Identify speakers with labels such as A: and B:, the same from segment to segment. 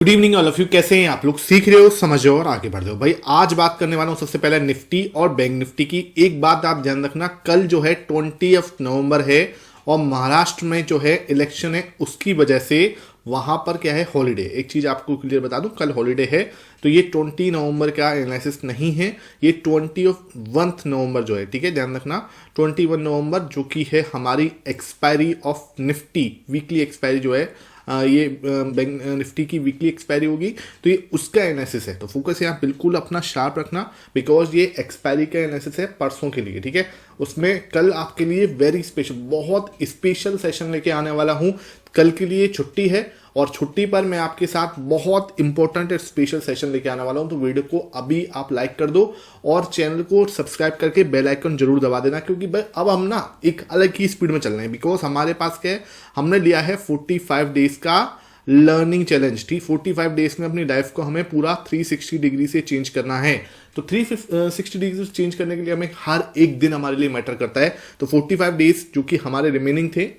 A: Good evening all of you. कैसे हैं आप लोग? सीख रहे हो, समझ रहे हो और आगे बढ़ रहे हो। भाई आज बात करने वाला हूं सबसे पहले निफ्टी और बैंक निफ्टी की। एक बात आप ध्यान रखना, कल जो है 20 नवंबर है और महाराष्ट्र में जो है इलेक्शन है, उसकी वजह से वहां पर क्या है, हॉलीडे। एक चीज आपको क्लियर बता दूं, कल हॉलीडे है तो ये 20 नवंबर का एनालिसिस नहीं है, ये 21 नवंबर जो है, ठीक है, ध्यान रखना। 21 नवंबर जो कि है हमारी expiry of Nifty, weekly expiry जो है, ये बैंक निफ्टी की वीकली एक्सपायरी होगी, तो ये उसका एनालिसिस है। तो फोकस यहाँ बिल्कुल अपना शार्प रखना, बिकॉज ये एक्सपायरी का एनालिसिस है परसों के लिए, ठीक है। उसमें कल आपके लिए वेरी स्पेशल, बहुत स्पेशल सेशन लेके आने वाला हूँ। कल के लिए छुट्टी है और छुट्टी पर मैं आपके साथ बहुत इंपॉर्टेंट स्पेशल सेशन लेके आने वाला हूं। तो वीडियो को अभी आप लाइक कर दो और चैनल को सब्सक्राइब करके बेल आइकन जरूर दबा देना, क्योंकि भाई अब हम ना एक अलग ही स्पीड में चल रहे हैं। बिकॉज हमारे पास क्या है, हमने लिया है 45 डेज का लर्निंग चैलेंज, ठीक। 45 डेज में अपनी लाइफ को हमें पूरा 360 डिग्री से चेंज करना है। तो 360 डिग्री से चेंज करने के लिए हमें हर एक दिन हमारे लिए मैटर करता है। तो 45 डेज जो कि हमारे रिमेनिंग थे,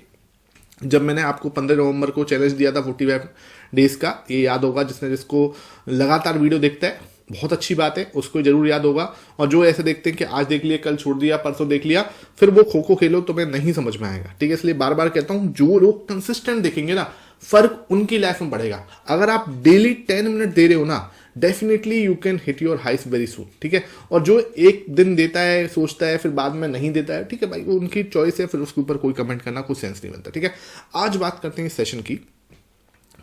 A: जब मैंने आपको 15 नवंबर को चैलेंज दिया था 45 डेज का, ये याद होगा जिसको लगातार वीडियो देखता है, बहुत अच्छी बात है, उसको जरूर याद होगा। और जो ऐसे देखते हैं कि आज देख लिया, कल छोड़ दिया, परसों देख लिया, फिर वो खो खो खेलो तो मैं नहीं समझ में आएगा, ठीक है। इसलिए बार बार कहता हूं, जो लोग कंसिस्टेंट देखेंगे ना, फर्क उनकी लाइफ में बढ़ेगा। अगर आप डेली 10 मिनट दे रहे हो ना, definitely you can hit your highs very soon, ठीक है। और जो एक दिन देता है, सोचता है, फिर बाद में नहीं देता है, ठीक है भाई, वो उनकी चॉइस है, फिर उसके ऊपर कोई कमेंट करना कुछ सेंस नहीं बनता, ठीक है। आज बात करते हैं इस सेशन की।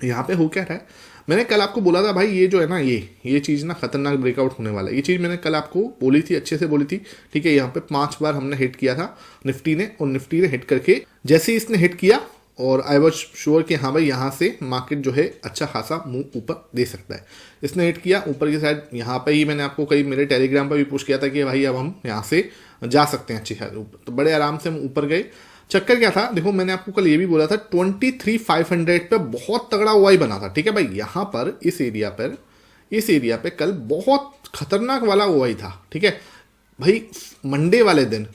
A: यहाँ पे हो क्या रहा है, मैंने कल आपको बोला था भाई, ये जो है ना, ये चीज़ ना खतरनाक ब्रेकआउट होने वाला है। ये चीज़ मैंने कल आपको बोली थी, अच्छे से बोली थी, ठीक है। यहाँ पे 5 बार हमने हिट किया था निफ्टी ने, और निफ्टी ने हिट करके जैसे ही इसने हिट किया, और आई वॉज श्योर कि हाँ भाई यहाँ से मार्केट जो है अच्छा खासा मुंह ऊपर दे सकता है। इसने हिट किया ऊपर की साइड, यहाँ पे ही मैंने आपको कई मेरे टेलीग्राम पर भी पूछ किया था कि भाई अब हम यहाँ से जा सकते हैं अच्छी खासी ऊपर, तो बड़े आराम से हम ऊपर गए। चक्कर क्या था, देखो मैंने आपको कल ये भी बोला था, 23,500 पे बहुत तगड़ा ओआई बना था, ठीक है भाई। यहाँ पर इस एरिया पे कल बहुत खतरनाक वाला ओआई था, ठीक है भाई। मंडे वाले दिन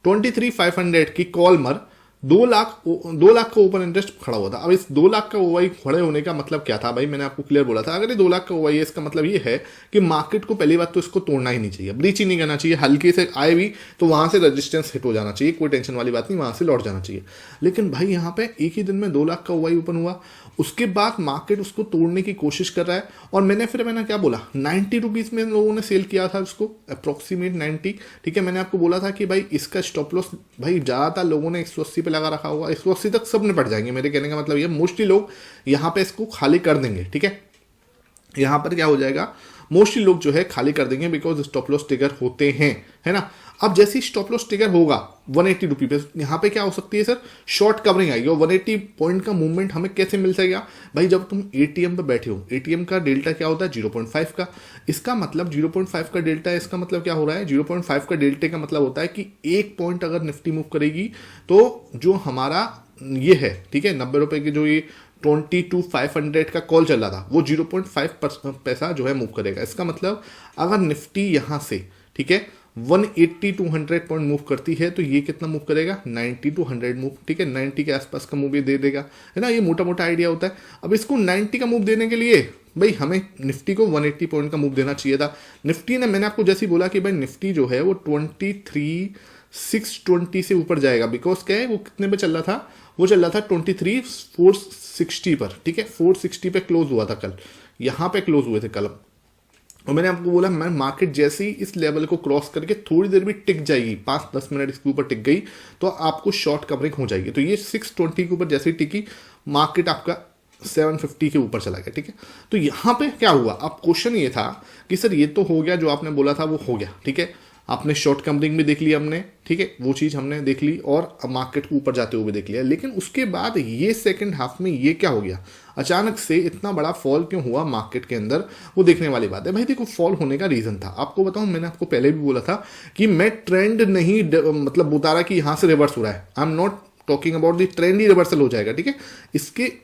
A: 23,500 की कॉल मर 2 लाख का ओपन इंटरेस्ट खड़ा हुआ था। अब इस 2 लाख का ओवाई खड़े होने का मतलब क्या था भाई, मैंने आपको क्लियर बोला था, अगर ये 2 लाख का ओवाई है, इसका मतलब ये है कि मार्केट को पहली बात तो इसको तोड़ना ही नहीं चाहिए, ब्रीच ही नहीं करना चाहिए। हल्के से आए भी तो वहां से रेजिस्टेंस हिट हो जाना चाहिए, कोई टेंशन वाली बात नहीं, वहां से लौट जाना चाहिए। लेकिन भाई यहाँ पे एक ही दिन में 2 लाख का ओवाई ओपन हुआ, उसके बाद मार्केट उसको तोड़ने की कोशिश कर रहा है। और मैंने क्या बोला, 90 रुपीज में लोगों ने सेल किया था उसको, अप्रोक्सीमेट 90, ठीक है। मैंने आपको बोला था कि भाई इसका स्टॉप लॉस, भाई ज्यादातर लोगों ने 180 पे लगा रखा होगा, 180 तक सब निपट जाएंगे। मेरे कहने का मतलब ये, मोस्टली लोग यहाँ पे इसको खाली कर देंगे, ठीक है। यहाँ पर क्या हो जाएगा, मोस्टली लोग जो है खाली कर देंगे, बिकॉज स्टॉप लॉस ट्रिगर होते हैं, है ना। अब जैसे ही स्टॉप लॉस ट्रिगर होगा 180 रुपी पे, यहाँ पे क्या हो सकती है सर, शॉर्ट कवरिंग आएगी। और 180 पॉइंट का मूवमेंट हमें कैसे मिल सकेगा भाई, जब तुम एटीएम पे बैठे हो, एटीएम का डेल्टा क्या होता है, 0.5 का। इसका मतलब 0.5 का डेल्टा है, इसका मतलब क्या हो रहा है, 0.5 का डेल्टे का मतलब होता है कि 1 पॉइंट अगर निफ्टी मूव करेगी तो जो हमारा ये है, ठीक है, 90 रुपए की जो ये 22,500 का कॉल चल रहा था, वो 0.5 पैसा जो है मूव करेगा। इसका मतलब अगर निफ्टी यहाँ से, ठीक है, 180 to 100 पॉइंट मूव करती है, तो ये कितना मूव करेगा, 90 to 100 मूव, ठीक है। 90 के आसपास का मूव ये दे देगा, है ना। ये मोटा मोटा आइडिया होता है। अब इसको 90 का मूव देने के लिए भाई हमें निफ्टी को 180 पॉइंट का मूव देना चाहिए था। निफ्टी ने, मैंने आपको जैसे ही बोला कि भाई निफ्टी जो है वो 23,620 से ऊपर जाएगा, बिकॉज क्या है, वो कितने पे चल रहा था, वो चल रहा था 23,460 पर, ठीक है। 460 पे क्लोज हुआ था कल, यहाँ पे क्लोज हुए थे कल। और मैंने आपको बोला, मैं मार्केट जैसे ही इस लेवल को क्रॉस करके थोड़ी देर भी टिक जाएगी, 5-10 मिनट इसके ऊपर टिक गई, तो आपको शॉर्ट कवरिंग हो जाएगी। तो ये 620 के ऊपर जैसे ही टिकी, मार्केट आपका 750 के ऊपर चला गया, ठीक है। तो यहाँ पे क्या हुआ, अब क्वेश्चन ये था कि सर ये तो हो गया, जो आपने बोला था वो हो गया, ठीक है। आपने शॉर्ट कवरिंग भी देख लिया हमने, ठीक है, वो चीज़ हमने देख ली, और मार्केट को ऊपर जाते हुए देख लिया। लेकिन उसके बाद ये सेकंड हाफ में ये क्या हो गया, अचानक से इतना बड़ा फॉल क्यों हुआ मार्केट के अंदर, वो देखने वाली बात है भाई। देखो, फॉल होने का रीजन था, आपको बताऊं, मैंने आपको पहले भी बोला था कि मैं ट्रेंड नहीं मतलब बता रहा कि यहाँ से रिवर्स हो रहा है। I am not talking about the trend he reversal हो जाएगा, ठीक है।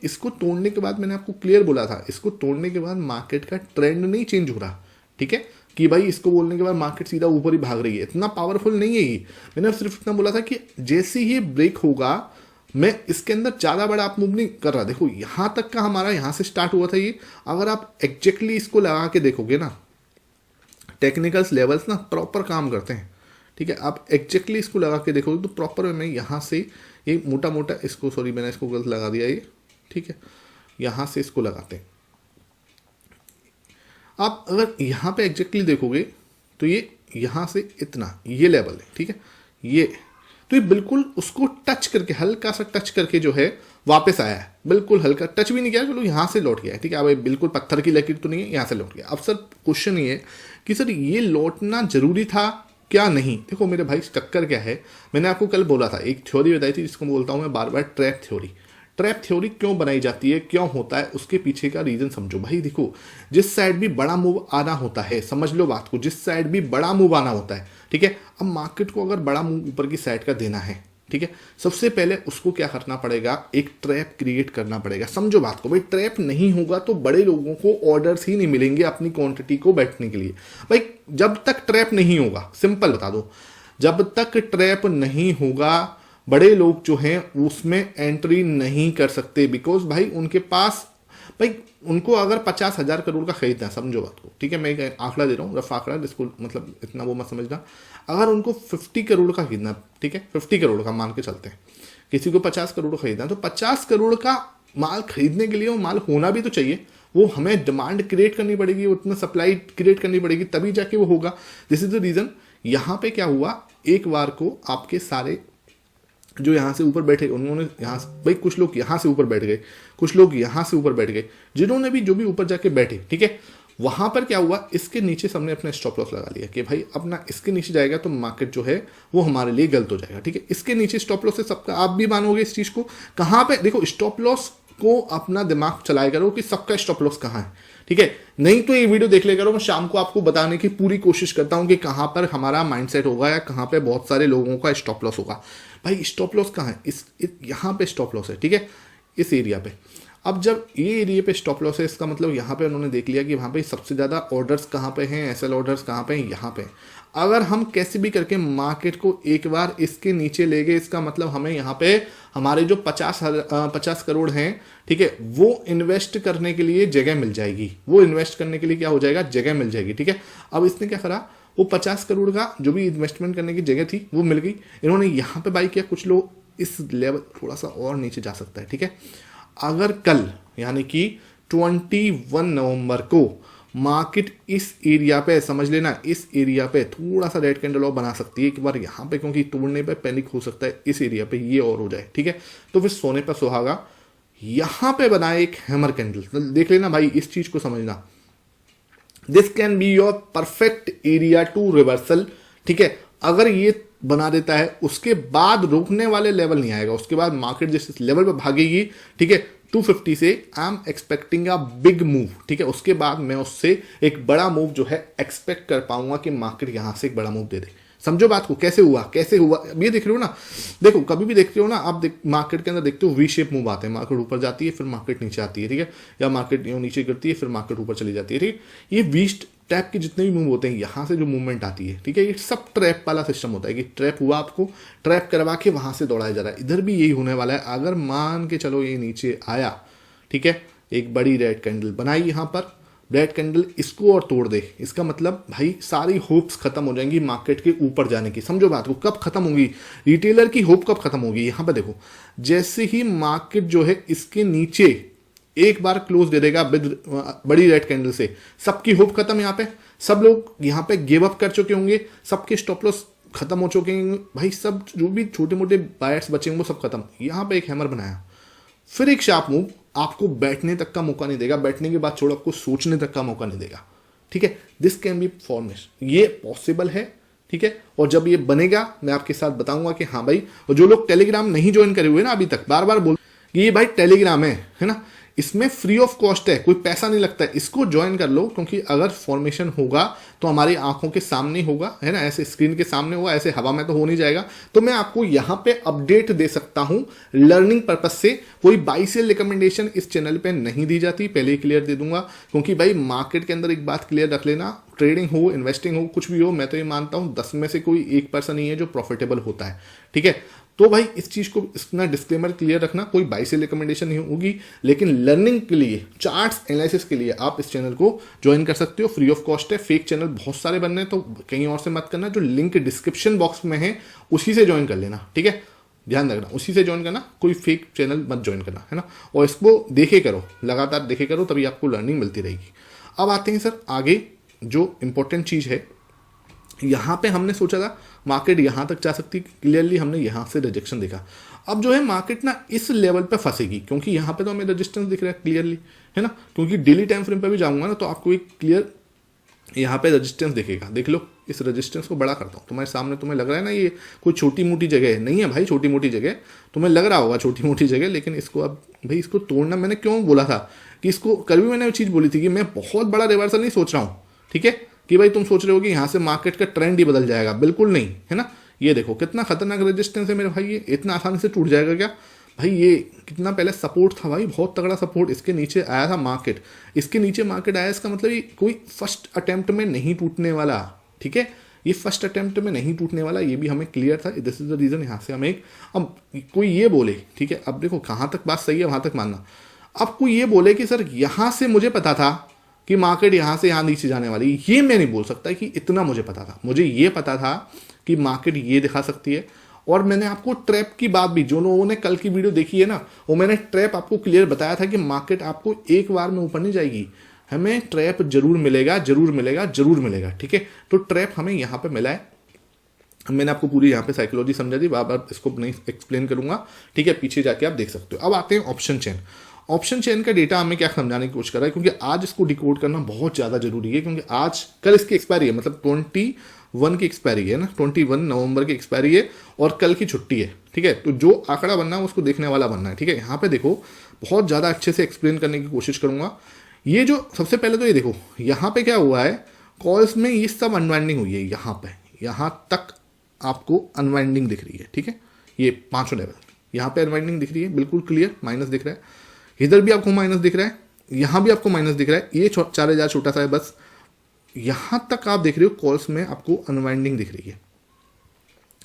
A: इसको तोड़ने के बाद मैंने आपको क्लियर बोला था, इसको तोड़ने के बाद मार्केट का ट्रेंड नहीं चेंज हो रहा, ठीक है, कि भाई इसको बोलने के बाद मार्केट सीधा ऊपर ही भाग रही है, इतना पावरफुल नहीं है ये। मैंने सिर्फ इतना बोला था कि जैसे ही ब्रेक होगा मैं इसके अंदर ज़्यादा बड़ा आप मूव नहीं कर रहा। देखो यहाँ तक का हमारा यहाँ से स्टार्ट हुआ था ये, अगर आप एग्जैक्टली इसको लगा के देखोगे ना, टेक्निकल्स लेवल्स ना प्रॉपर काम करते हैं, ठीक है। आप एग्जैक्टली इसको लगा के देखोगे तो प्रॉपर में यहाँ से ये मोटा मोटा इसको, सॉरी मैंने इसको गलत लगा दिया ये, ठीक है। यहाँ से इसको लगाते हैं। आप अगर यहाँ पे एग्जैक्टली देखोगे तो ये यहाँ से इतना ये लेवल है, ठीक है। ये तो ये बिल्कुल उसको टच करके, हल्का सा टच करके जो है वापस आया है, बिल्कुल हल्का टच भी नहीं किया, चलो यहाँ से लौट गया है, ठीक है। अब बिल्कुल पत्थर की लकीर तो नहीं है, यहाँ से लौट गया। अब सर क्वेश्चन ये है कि सर ये लौटना जरूरी था क्या नहीं। देखो मेरे भाई चक्कर क्या है, मैंने आपको कल बोला था, एक थ्योरी बताई थी जिसको बोलता हूँ मैं बार बार ट्रैप थ्योरी। ट्रैप थ्योरी क्यों बनाई जाती है, क्यों होता है, उसके पीछे का रीजन समझो भाई। देखो जिस साइड भी बड़ा मूव आना होता है, समझ लो बात को, जिस साइड भी बड़ा मूव आना होता है, ठीक है। अब मार्केट को अगर बड़ा मूव ऊपर की साइड का देना है, ठीक है, सबसे पहले उसको क्या करना पड़ेगा, एक ट्रैप क्रिएट करना पड़ेगा। समझो बात को भाई, ट्रैप नहीं होगा तो बड़े लोगों को ऑर्डर्स ही नहीं मिलेंगे अपनी क्वांटिटी को बैठने के लिए। भाई जब तक ट्रैप नहीं होगा, सिंपल बता दो, जब तक ट्रैप नहीं होगा बड़े लोग जो हैं उसमें एंट्री नहीं कर सकते, बिकॉज भाई उनके पास, भाई उनको अगर 50,000 करोड़ का खरीदना है, समझो बात को, ठीक है। मैं एक आंकड़ा दे रहा हूँ, रफ आंकड़ा, जिसको मतलब इतना वो मत समझना। अगर उनको 50 करोड़ का खरीदना, ठीक है, 50 करोड़ का मान के चलते हैं, किसी को 50 करोड़ खरीदना है, तो 50 करोड़ का माल खरीदने के लिए वो माल होना भी तो चाहिए, वो हमें डिमांड क्रिएट करनी पड़ेगी, उतना सप्लाई क्रिएट करनी पड़ेगी, तभी जाके वो होगा। This is the reason. यहाँ पे क्या हुआ, एक बार को आपके सारे जो यहाँ से ऊपर बैठे, उन्होंने यहाँ से, भाई कुछ लोग यहाँ से ऊपर बैठ गए, कुछ लोग यहाँ से ऊपर बैठ गए, जिन्होंने भी जो भी ऊपर जाके बैठे, ठीक है, वहां पर क्या हुआ, इसके नीचे सबने अपना स्टॉप लॉस लगा लिया कि भाई अपना इसके नीचे जाएगा तो मार्केट जो है वो हमारे लिए गलत हो जाएगा, ठीक है। इसके नीचे स्टॉप लॉस है सबका, आप भी मानोगे इस चीज को। कहाँ पे देखो, स्टॉप लॉस को अपना दिमाग चलाया करो कि सबका स्टॉप लॉस कहाँ है, ठीक है। नहीं तो ये वीडियो देख ले करो, मैं शाम को आपको बताने की पूरी कोशिश करता हूं कि कहां पर हमारा माइंडसेट होगा या कहां पे बहुत सारे लोगों का स्टॉप लॉस होगा। भाई स्टॉप लॉस कहाँ है, यहाँ पे स्टॉप लॉस है, ठीक है, इस एरिया पे। अब जब ये एरिया पे स्टॉप लॉस है, इसका मतलब यहाँ पे उन्होंने देख लिया कि वहाँ पे सबसे ज़्यादा ऑर्डर्स कहाँ पे हैं, एसएल ऑर्डर्स कहाँ पे हैं, यहाँ पे। अगर हम कैसे भी करके मार्केट को एक बार इसके नीचे ले गए, इसका मतलब हमें यहाँ पे हमारे जो 50 करोड़ हैं, ठीक है, वो इन्वेस्ट करने के लिए जगह मिल जाएगी, वो इन्वेस्ट करने के लिए क्या हो जाएगा, जगह मिल जाएगी, ठीक है। अब इसने क्या करा, वो 50 करोड़ का जो भी इन्वेस्टमेंट करने की जगह थी वो मिल गई, इन्होंने यहाँ पे बाई किया। कुछ लोग इस लेवल थोड़ा सा और नीचे जा सकता है, ठीक है। अगर कल यानी कि 21 नवंबर को मार्केट इस एरिया पे, समझ लेना इस एरिया पे थोड़ा सा रेड कैंडल और बना सकती है एक बार यहाँ पे, क्योंकि तोड़ने पे पैनिक हो सकता है, इस एरिया पे ये और हो जाए, ठीक है। तो फिर सोने पर सुहागा, यहाँ पे बनाए एक हैमर कैंडल, देख लेना भाई, इस चीज को समझना। This can be your perfect area to reversal, ठीक है। अगर ये बना देता है, उसके बाद रोकने वाले लेवल नहीं आएगा, उसके बाद मार्केट जिस लेवल पे भागेगी, ठीक है, 250 से I am expecting a big move, ठीक है। उसके बाद मैं उससे एक बड़ा मूव जो है एक्सपेक्ट कर पाऊंगा कि मार्केट यहां से एक बड़ा मूव दे दे। समझो बात को, कैसे हुआ, कैसे हुआ, अब ये देख रहे हो ना। देखो कभी भी देखते हो ना आप, मार्केट के अंदर देखते हो वी शेप मूव आते हैं, मार्केट ऊपर जाती है फिर मार्केट नीचे आती है, ठीक है, या मार्केट नीचे गिरती है फिर मार्केट ऊपर चली जाती है, ठीक है। ये वी टैप के जितने भी मूव होते हैं, यहाँ से जो मूवमेंट आती है, ठीक है, ये सब ट्रैप वाला सिस्टम होता है कि ट्रैप हुआ, आपको ट्रैप करवा के वहां से दौड़ाया जा रहा है। इधर भी यही होने वाला है। अगर मान के चलो ये नीचे आया, ठीक है, एक बड़ी रेड कैंडल बनाई यहाँ पर, रेड कैंडल इसको और तोड़ दे, इसका मतलब भाई सारी होप्स खत्म हो जाएंगी मार्केट के ऊपर जाने की। समझो बात को, कब खत्म होगी, रिटेलर की होप कब खत्म होगी। यहाँ पे देखो, जैसे ही मार्केट जो है इसके नीचे एक बार क्लोज दे देगा बड़ी रेड कैंडल से, सबकी होप खत्म। यहाँ पे सब लोग यहाँ पे गिव अप कर चुके होंगे, सबके स्टॉप लॉस खत्म हो चुके होंगे भाई, सब जो भी छोटे मोटे बायर्स बचे होंगे वो सब खत्म। यहाँ पे एक हैमर बनाया, फिर एक शार्प मूव, आपको बैठने तक का मौका नहीं देगा, बैठने के बाद छोड़ो आपको सोचने तक का मौका नहीं देगा, ठीक है। दिस कैन बी फॉर्मेशन, ये पॉसिबल है, ठीक है। और जब ये बनेगा मैं आपके साथ बताऊंगा कि हाँ भाई, और जो लोग टेलीग्राम नहीं ज्वाइन करे हुए ना अभी तक, बार बार बोल ये भाई टेलीग्राम है ना, इसमें फ्री ऑफ कॉस्ट है, कोई पैसा नहीं लगता है, इसको ज्वाइन कर लो, क्योंकि अगर फॉर्मेशन होगा तो हमारी आंखों के सामने होगा, है ना, ऐसे स्क्रीन के सामने होगा, ऐसे हवा में तो हो नहीं जाएगा। तो मैं आपको यहाँ पे अपडेट दे सकता हूँ लर्निंग पर्पज से। कोई बाई सेल रिकमेंडेशन इस चैनल पे नहीं दी जाती, पहले ही क्लियर दे दूंगा, क्योंकि भाई मार्केट के अंदर एक बात क्लियर रख लेना, ट्रेडिंग हो, इन्वेस्टिंग हो, कुछ भी हो, मैं तो ये मानता हूँ 10 में से कोई 1% ही है जो प्रॉफिटेबल होता है, ठीक है। तो भाई इस चीज को इतना डिस्क्लेमर क्लियर रखना, कोई बाई से रिकमेंडेशन नहीं होगी, लेकिन लर्निंग के लिए, चार्ट्स एनालिसिस के लिए आप इस चैनल को ज्वाइन कर सकते हो, फ्री ऑफ कॉस्ट है। फेक चैनल बहुत सारे बन रहे हैं, तो कहीं और से मत करना, जो लिंक डिस्क्रिप्शन बॉक्स में है उसी से ज्वाइन कर लेना, ठीक है, ध्यान रखना, उसी से ज्वाइन करना, कोई फेक चैनल मत ज्वाइन करना, है ना। और इसको देखे करो, लगातार देखे करो, तभी आपको लर्निंग मिलती रहेगी। अब आते हैं सर आगे, जो इंपॉर्टेंट चीज़ है, यहाँ पे हमने सोचा था मार्केट यहाँ तक जा सकती, क्लियरली हमने यहाँ से रिजेक्शन देखा। अब जो है मार्केट ना इस लेवल पे फंसेगी, क्योंकि यहाँ पे तो हमें रेजिस्टेंस दिख रहा है क्लियरली, है ना, क्योंकि डेली टाइम फ्रेम पे भी जाऊँगा ना तो आपको एक क्लियर यहाँ पे रेजिस्टेंस दिखेगा। देख लो, इस रेजिस्टेंस को बड़ा करता हूँ तुम्हारे सामने, तुम्हें लग रहा है ना ये कोई छोटी मोटी जगह है, नहीं है भाई छोटी मोटी जगह, तुम्हें लग रहा होगा छोटी मोटी जगह, लेकिन इसको अब भाई इसको तोड़ना, मैंने क्यों बोला था कि इसको, कल भी मैंने वो चीज़ बोली थी कि मैं बहुत बड़ा रिवर्सल नहीं सोच रहा हूँ, ठीक है, कि भाई तुम सोच रहे हो कि यहाँ से मार्केट का ट्रेंड ही बदल जाएगा, बिल्कुल नहीं, है ना। ये देखो कितना खतरनाक रेजिस्टेंस है मेरे भाई, ये इतना आसानी से टूट जाएगा क्या भाई। ये कितना पहले सपोर्ट था भाई, बहुत तगड़ा सपोर्ट, इसके नीचे आया था मार्केट, इसके नीचे मार्केट आया, इसका मतलब ये कोई फर्स्ट अटेम्प्ट में नहीं टूटने वाला, ठीक है, ये फर्स्ट अटेम्प्ट में नहीं टूटने वाला, ये भी हमें क्लियर था। दिस इज द रीजन, यहाँ से हमें अब कोई ये बोले, ठीक है, अब देखो कहाँ तक बात सही है वहाँ तक मानना। अब कोई ये बोले कि सर यहाँ से मुझे पता था कि मार्केट यहाँ से यहाँ नीचे जाने वाली, ये मैं नहीं बोल सकता कि इतना मुझे पता था। मुझे ये पता था कि मार्केट ये दिखा सकती है, और मैंने आपको ट्रैप की बात भी, जो लोगों ने कल की वीडियो देखी है ना, वो मैंने ट्रैप आपको क्लियर बताया था कि मार्केट आपको एक बार में ऊपर नहीं जाएगी, हमें ट्रैप जरूर मिलेगा, जरूर मिलेगा, जरूर मिलेगा, ठीक है। तो ट्रैप हमें यहाँ पे मिला है, मैंने आपको पूरी यहाँ पे साइकोलॉजी समझा दी, बार बार इसको नहीं एक्सप्लेन करूंगा, ठीक है, पीछे जाके आप देख सकते हो। अब आते हैं ऑप्शन चेन। ऑप्शन चेन का डेटा हमें क्या समझाने की कोशिश कर रहा है, क्योंकि आज इसको डिकोड करना बहुत ज़्यादा जरूरी है, क्योंकि आज कल इसकी एक्सपायरी है, मतलब 21 की एक्सपायरी है ना, 21 नवंबर की एक्सपायरी है, और कल की छुट्टी है, ठीक है। तो जो आंकड़ा बनना है उसको देखने वाला बनना है, ठीक है। यहाँ पे देखो बहुत ज़्यादा अच्छे से एक्सप्लेन करने की कोशिश करूँगा। ये जो सबसे पहले तो ये देखो, यहाँ पे क्या हुआ है, कॉल्स में ये सब अनवाइंडिंग हुई है, यहाँ पे यहाँ तक आपको अनवाइंडिंग दिख रही है, ठीक है, ये 5 लेवल यहाँ पे अनवाइंडिंग दिख रही है, बिल्कुल क्लियर, माइनस दिख रहा है, इधर भी आपको माइनस दिख रहा है, यहाँ भी आपको माइनस दिख रहा है, ये 4000 छोटा सा है बस, यहाँ तक आप देख रहे हो कॉल्स में आपको अनवाइंडिंग दिख रही है।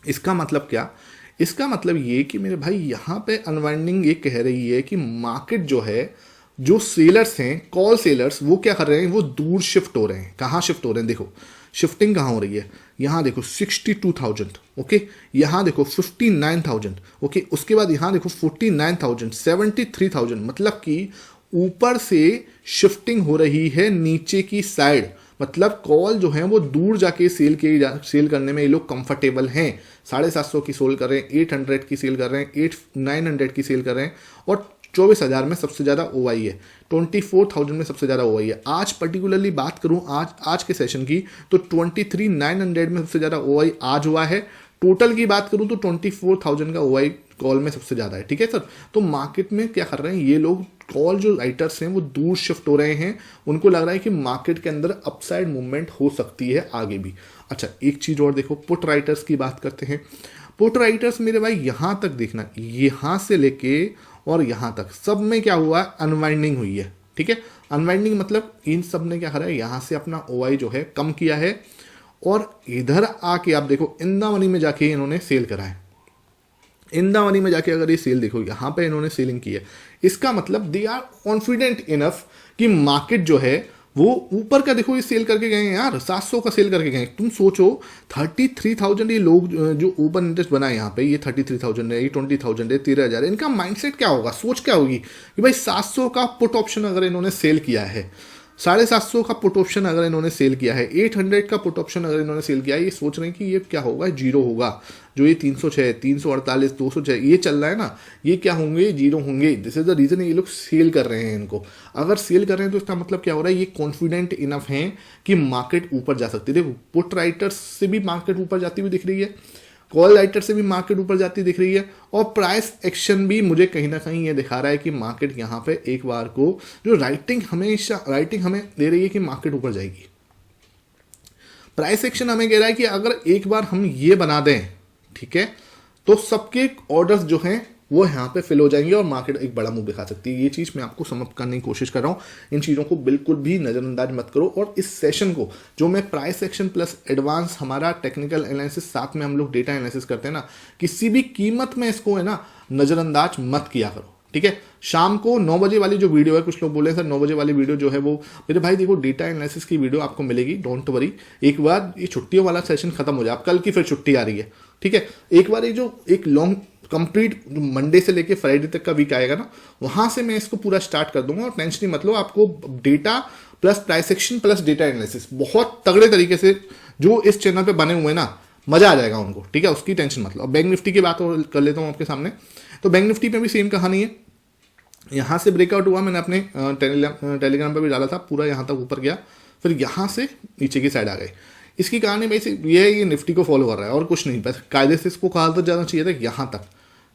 A: इसका मतलब क्या, इसका मतलब ये कि मेरे भाई यहाँ पे अनवाइंडिंग ये कह रही है कि मार्केट जो है, जो सेलर्स हैं, कॉल सेलर्स, वो क्या कर रहे हैं, वो दूर शिफ्ट हो रहे हैं। कहाँ शिफ्ट हो रहे हैं, देखो शिफ्टिंग कहाँ हो रही है, यहाँ देखो 62,000, ओके, यहाँ देखो 59,000, ओके, उसके बाद यहाँ देखो 49,000, 73,000, मतलब कि ऊपर से शिफ्टिंग हो रही है नीचे की साइड, मतलब कॉल जो है वो दूर जाके सेल करने में ये लोग कंफर्टेबल हैं। 750 की सेल कर रहे हैं, 800 की सेल कर रहे हैं, 900 की सेल कर रहे हैं, और 24,000 में सबसे ज़्यादा ओआई है, 24,000 में सबसे ज़्यादा ओआई है। आज पर्टिकुलरली बात करूं आज के सेशन की, तो 23,900 में सबसे ज़्यादा ओआई आज हुआ है। टोटल की बात करूं तो 24,000 का ओआई कॉल में सबसे ज़्यादा है, ठीक है सर। तो मार्केट में क्या कर रहे हैं ये लोग, कॉल जो राइटर्स हैं वो दूर शिफ्ट हो रहे हैं, उनको लग रहा है कि मार्केट के अंदर अपसाइड मूवमेंट हो सकती है आगे भी। अच्छा, एक चीज़ और देखो, पुट राइटर्स की बात करते हैं। पुट राइटर्स मेरे भाई यहाँ तक देखना, यहाँ से लेके और यहाँ तक सब में क्या हुआ है, अनवाइंडिंग हुई है, ठीक है। अनवाइंडिंग मतलब इन सब ने क्या करा है, यहाँ से अपना ओआई जो है कम किया है, और इधर आके आप देखो इंदा मनी में जाके इन्होंने सेल करा है। इंदा मनी में जाके अगर ये सेल देखो, यहाँ पे इन्होंने सेलिंग की है, इसका मतलब दे आर कॉन्फिडेंट इनफ कि मार्केट जो है वो ऊपर का, देखो ये सेल करके गए हैं यार, 700 का सेल करके गए। तुम सोचो 33,000 ये लोग जो ओपन इंटरेस्ट बना है यहाँ पे, ये 33,000 है, ये 20,000 है, 13,000 है, इनका माइंडसेट क्या होगा, सोच क्या होगी कि भाई 700 का पुट ऑप्शन अगर इन्होंने सेल किया है, 750 का पुट ऑप्शन अगर इन्होंने सेल किया है, 800 का पुट ऑप्शन अगर इन्होंने सेल किया है, ये सोच रहे हैं कि ये क्या होगा, जीरो होगा। जो ये 306, 348, 206 ये चल रहा है ना, ये क्या होंगे, जीरो होंगे। दिस इज द रीजन ये लोग सेल कर रहे हैं इनको। अगर सेल कर रहे हैं तो इसका मतलब क्या हो रहा है, ये कॉन्फिडेंट इनफ हैं कि मार्केट ऊपर जा सकती है। देखो पुट राइटर्स से भी मार्केट ऊपर जाती हुई दिख रही है, कॉल राइटर से भी मार्केट ऊपर जाती दिख रही है, और प्राइस एक्शन भी मुझे कहीं ना कहीं ये दिखा रहा है कि मार्केट यहाँ पे एक बार को, जो राइटिंग हमें दे रही है कि मार्केट ऊपर जाएगी, प्राइस एक्शन हमें कह रहा है कि अगर एक बार हम ये बना दें, ठीक है, तो सबके ऑर्डर्स जो हैं वो यहाँ पे फिल हो जाएंगे और मार्केट एक बड़ा मूव दिखा सकती है। ये चीज़ मैं आपको समझ करने की कोशिश कर रहा हूँ। इन चीज़ों को बिल्कुल भी नज़रअंदाज मत करो। और इस सेशन को जो मैं प्राइस एक्शन प्लस एडवांस हमारा टेक्निकल एनालिसिस साथ में हम लोग डेटा एनालिसिस करते हैं ना, किसी भी कीमत में इसको है ना नज़रअंदाज मत किया करो, ठीक है। शाम को 9 बजे वाली जो वीडियो है, कुछ लोग बोले सर 9 बजे वाली वीडियो जो है वो, मेरे भाई देखो डेटा एनालिसिस की वीडियो आपको मिलेगी, डोंट वरी। एक बार ये छुट्टियों वाला सेशन खत्म हो जाए, अब कल की फिर छुट्टी आ रही है, ठीक है। एक बार ये जो एक लॉन्ग कंप्लीट मंडे से लेके फ्राइडे तक का वीक आएगा ना, वहां से मैं इसको पूरा स्टार्ट कर दूंगा। और टेंशन नहीं मतलब, आपको data plus price action plus data analysis बहुत तगड़े तरीके से जो इस चैनल पे बने हुए हैं ना, मजा आ जाएगा उनको, ठीक है। उसकी टेंशन मतलब। बैंक निफ्टी की बात कर लेता हूँ आपके सामने। तो बैंक निफ्टी में भी सेम कहानी है। यहाँ से ब्रेकआउट हुआ, मैंने अपने टेलीग्राम पर भी डाला था, पूरा यहाँ तक ऊपर गया, फिर यहाँ से नीचे की साइड आ गए। इसकी कहानी भाई ये है, ये निफ्टी को फॉलो कर रहा है और कुछ नहीं। बस कायदे से इसको कहा तो जाना चाहिए था यहाँ तक,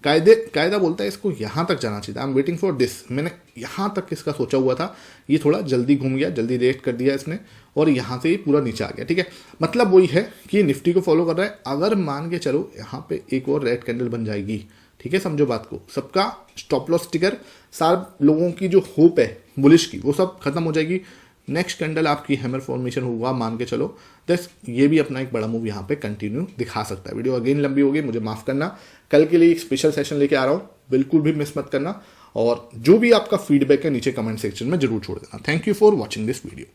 A: कायदा बोलता है इसको यहाँ तक जाना चाहिए था। I am waiting for this. मैंने यहाँ तक इसका सोचा हुआ था, ये थोड़ा जल्दी घूम गया, जल्दी रेट कर दिया इसने और यहाँ से ही पूरा नीचे आ गया, ठीक है। मतलब वही है कि निफ्टी को फॉलो कर रहा है। अगर मान के चलो यहाँ पे एक और रेड कैंडल बन जाएगी, ठीक है, समझो बात को, सबका स्टॉप लॉस स्टिकर, सारे लोगों की जो होप है बुलिश की, वो सब खत्म हो जाएगी। नेक्स्ट कैंडल आपकी हैमर फॉर्मेशन हुआ मान के चलो, दस ये भी अपना एक बड़ा मूव यहाँ पे कंटिन्यू दिखा सकता है। वीडियो अगेन लंबी होगी, मुझे माफ करना। कल के लिए एक स्पेशल सेशन लेके आ रहा हूँ, बिल्कुल भी मिस मत करना। और जो भी आपका फीडबैक है नीचे कमेंट सेक्शन में जरूर छोड़ देना। Thank you for watching this video.